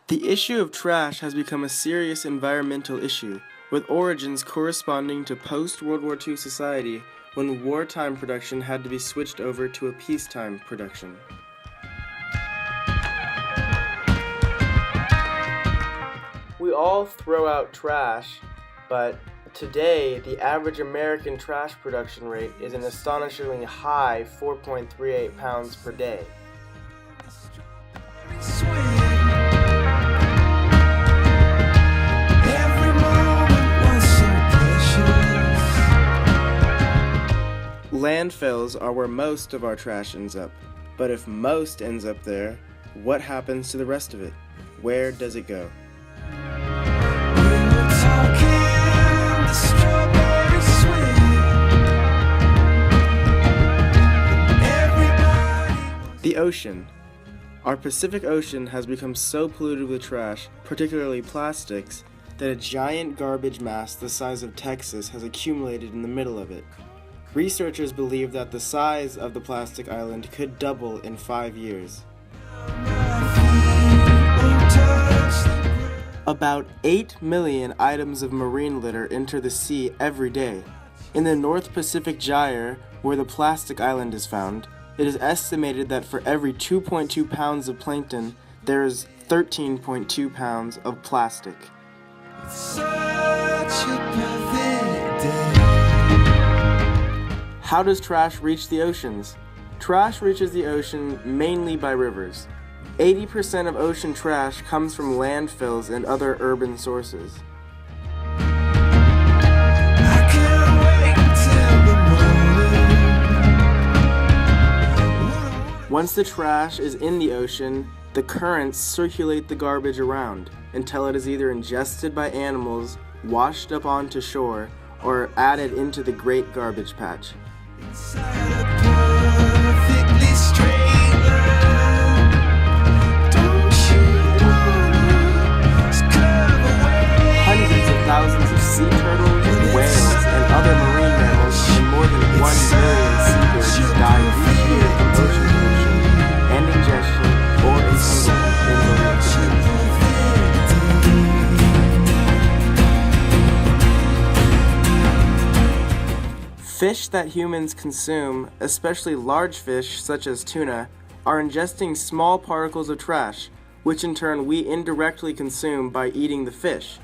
The issue of trash has become a serious environmental issue, with origins corresponding to post-World War II society when wartime production had to be switched over to a peacetime production. We all throw out trash, but today the average American trash production rate is an astonishingly high 4.38 pounds per day. Landfills are where most of our trash ends up, but if most ends up there, what happens to the rest of it? Where does it go? The ocean. Our Pacific Ocean has become so polluted with trash, particularly plastics, that a giant garbage mass the size of Texas has accumulated in the middle of it. Researchers believe that the size of the plastic island could double in 5 years. About 8 million items of marine litter enter the sea every day. In the North Pacific Gyre, where the plastic island is found, it is estimated that for every 2.2 pounds of plankton, there is 13.2 pounds of plastic. How does trash reach the oceans? Trash reaches the ocean mainly by rivers. 80% of ocean trash comes from landfills and other urban sources. Once the trash is in the ocean, the currents circulate the garbage around until it is either ingested by animals, washed up onto shore, or added into the Great Garbage Patch. Hundreds of thousands of sea turtles, whales, and other marine mammals, and more than 1 million seabirds die each year from ocean pollution and ingestion or entanglement in marine debris. Fish that humans consume, especially large fish such as tuna, are ingesting small particles of trash, which in turn we indirectly consume by eating the fish.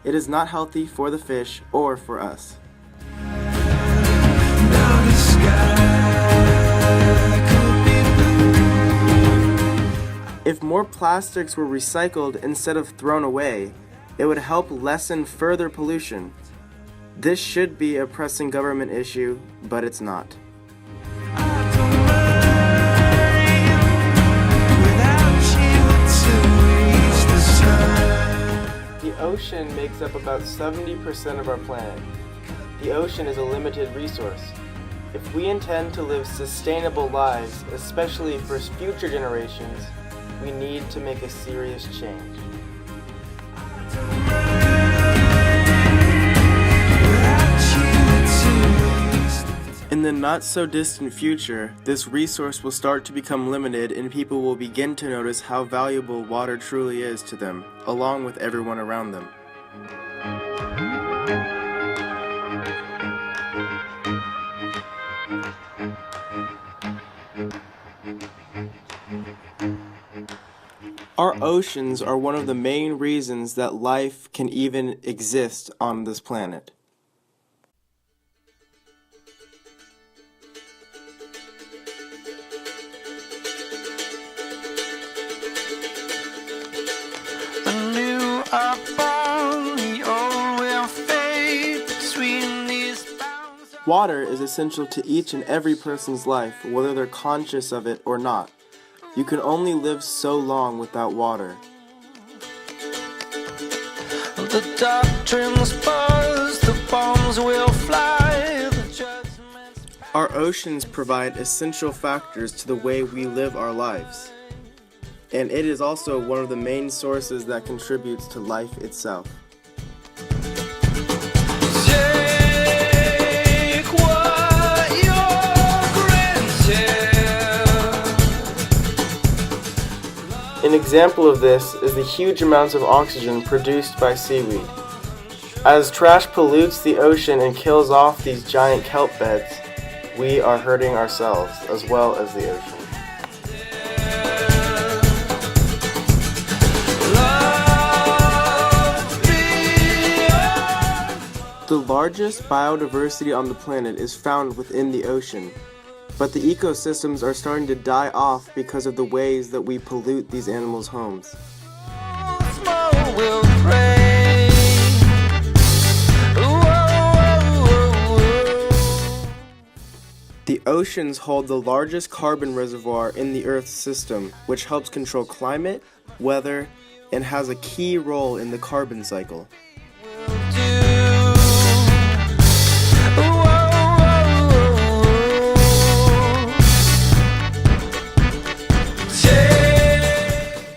It is not healthy for the fish or for us. If more plastics were recycled instead of thrown away, it would help lessen further pollution. This should be a pressing government issue, but it's not. The ocean makes up about 70% of our planet. The ocean is a limited resource. If we intend to live sustainable lives, especially for future generations, we need to make a serious change. In the not-so-distant future, this resource will start to become limited and people will begin to notice how valuable water truly is to them, along with everyone around them. Our oceans are one of the main reasons that life can even exist on this planet. Water is essential to each and every person's life, whether they're conscious of it or not. You can only live so long without water. The doctrines buzz, the bombs will fly, the judgments... Our oceans provide essential factors to the way we live our lives. And it is also one of the main sources that contributes to life itself. An example of this is the huge amounts of oxygen produced by seaweed. As trash pollutes the ocean and kills off these giant kelp beds, we are hurting ourselves as well as the ocean. The largest biodiversity on the planet is found within the ocean, but the ecosystems are starting to die off because of the ways that we pollute these animals' homes. The oceans hold the largest carbon reservoir in the Earth's system, which helps control climate, weather, and has a key role in the carbon cycle.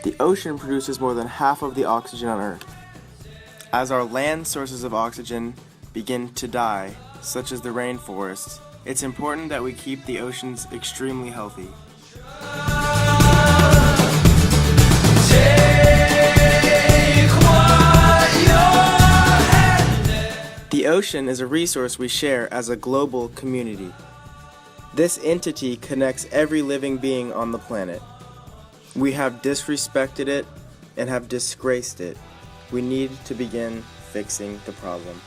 The ocean produces more than half of the oxygen on Earth. As our land sources of oxygen begin to die, such as the rainforests, it's important that we keep the oceans extremely healthy. The ocean is a resource we share as a global community. This entity connects every living being on the planet. We have disrespected it and have disgraced it. We need to begin fixing the problem.